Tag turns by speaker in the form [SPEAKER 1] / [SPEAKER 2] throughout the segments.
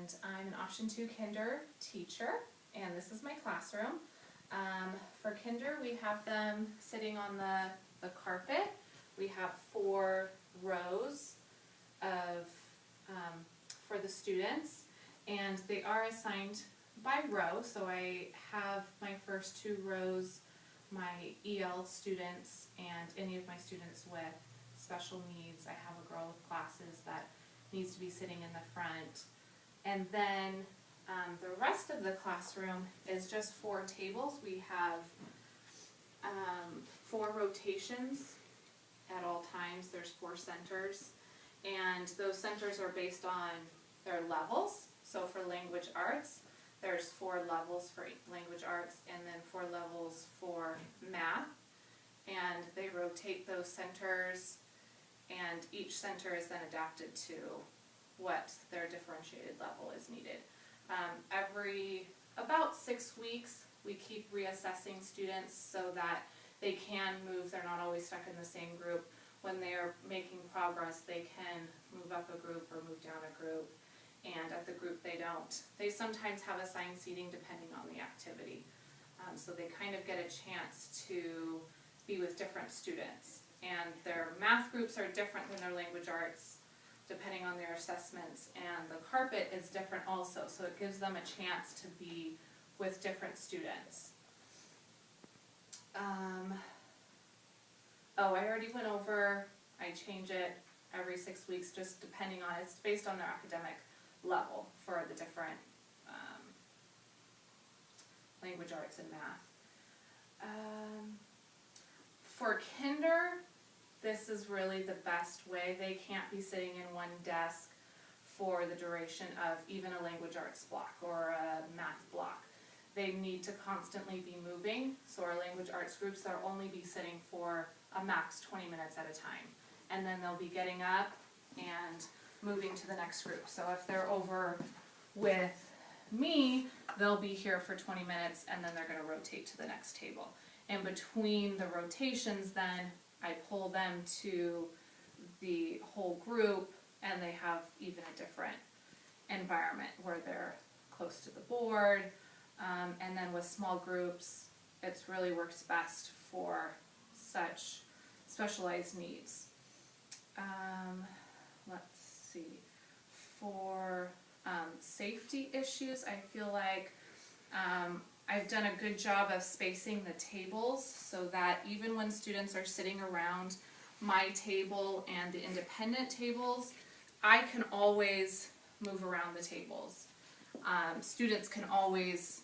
[SPEAKER 1] and I'm an Option 2 Kinder teacher, and this is my classroom. For Kinder, we have them sitting on the carpet. We have 4 rows of for the students, and they are assigned by row. So I have my first 2 rows, my EL students and any of my students with special needs. I have a girl with glasses that needs to be sitting in the front. And then the rest of the classroom is just 4 tables. We have 4 rotations at all times. There's 4 centers, and those centers are based on their levels. So for language arts, there's 4 levels for language arts, and then 4 levels for math. And they rotate those centers, and each center is then adapted to what their differentiated level is needed. Every about 6 weeks, we keep reassessing students so that they can move. They're not always stuck in the same group. When they are making progress, they can move up a group or move down a group. And at the group, they don't. They sometimes have assigned seating depending on the activity. So they kind of get a chance to be with different students. And their math groups are different than their language arts, depending on their assessments, and the carpet is different also, so it gives them a chance to be with different students. Oh, I already went over, I change it every 6 weeks, just depending on, it's based on their academic level for the different language arts and math. For Kinder, this is really the best way. They can't be sitting in one desk for the duration of even a language arts block or a math block. They need to constantly be moving, so our language arts groups, they'll only be sitting for a max 20 minutes at a time. And then they'll be getting up and moving to the next group. So if they're over with me, they'll be here for 20 minutes and then they're going to rotate to the next table. And between the rotations then, I pull them to the whole group, and they have even a different environment where they're close to the board. And then with small groups, it's really works best for such specialized needs. Let's see. For safety issues, I feel like I've done a good job of spacing the tables so that even when students are sitting around my table and the independent tables, I can always move around the tables. Students can always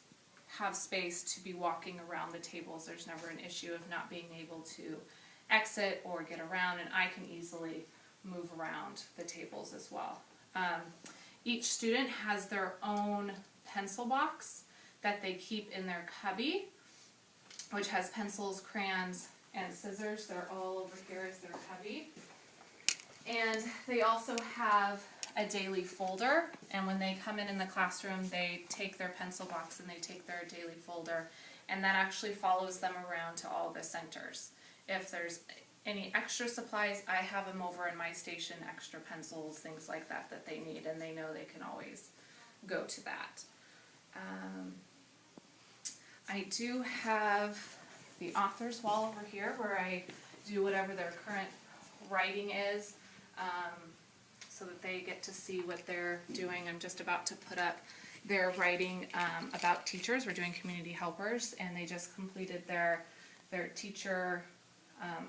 [SPEAKER 1] have space to be walking around the tables. There's never an issue of not being able to exit or get around, and I can easily move around the tables as well. Each student has their own pencil box that they keep in their cubby, which has pencils, crayons, and scissors. They're all over here as their cubby. And they also have a daily folder, and when they come in the classroom, they take their pencil box and they take their daily folder, and that actually follows them around to all the centers. If there's any extra supplies, I have them over in my station, extra pencils, things like that that they need, and they know they can always go to that. I do have the author's wall over here where I do whatever their current writing is, so that they get to see what they're doing. I'm just about to put up their writing about teachers. We're doing community helpers, and they just completed their teacher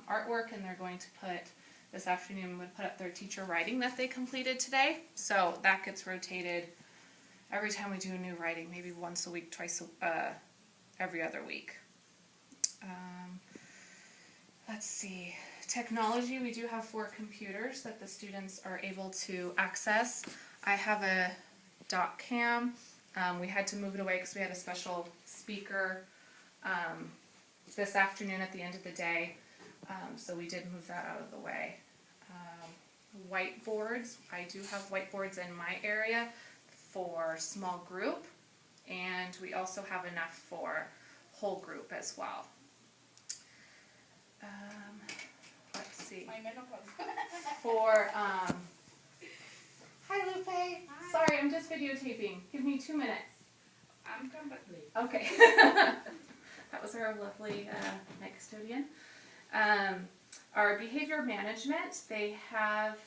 [SPEAKER 1] artwork, and they're going to put, this afternoon, I'm going to put up their teacher writing that they completed today. So that gets rotated every time we do a new writing, maybe once a week, every other week. Let's see. Technology, we do have 4 computers that the students are able to access. I have a dot cam. We had to move it away because we had a special speaker this afternoon at the end of the day. So we did move that out of the way. Whiteboards, I do have whiteboards in my area for small group, and we also have enough for whole group as well. Let's see. For, hi Lupe. Hi. Sorry, I'm just videotaping. Give me 2 minutes.
[SPEAKER 2] I'm come back later.
[SPEAKER 1] Okay. That was our lovely night custodian. Our behavior management, they have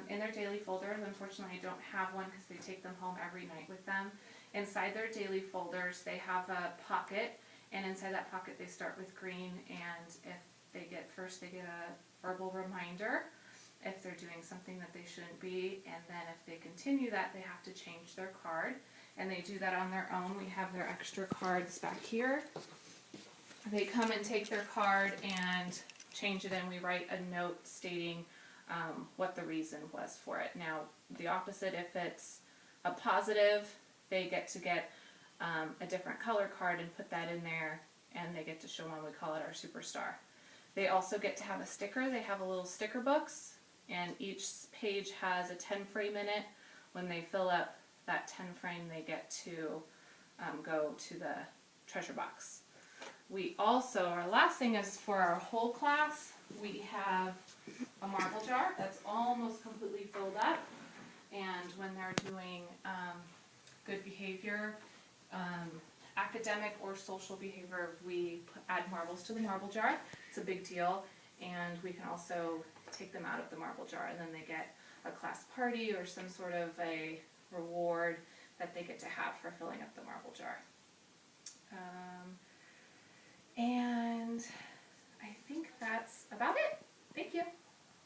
[SPEAKER 1] in their daily folders. Unfortunately, I don't have one because they take them home every night with them. Inside their daily folders, they have a pocket, and inside that pocket they start with green, and if they get a verbal reminder if they're doing something that they shouldn't be, and then if they continue that, they have to change their card, and they do that on their own. We have their extra cards back here. They come and take their card and change it, and we write a note stating what the reason was for it. Now, the opposite, if it's a positive, they get a different color card and put that in there, and they get to show one. We call it our superstar. They also get to have a sticker. They have a little sticker books, and each page has a 10 frame in it. When they fill up that 10 frame, they get to go to the treasure box. We also, our last thing is for our whole class, we have a marble jar that's almost completely filled up, and when they're doing good behavior, academic or social behavior, we add marbles to the marble jar. It's a big deal, and we can also take them out of the marble jar, and then they get a class party or some sort of a reward that they get to have for filling up the marble jar. And I think that's about it. Thank you.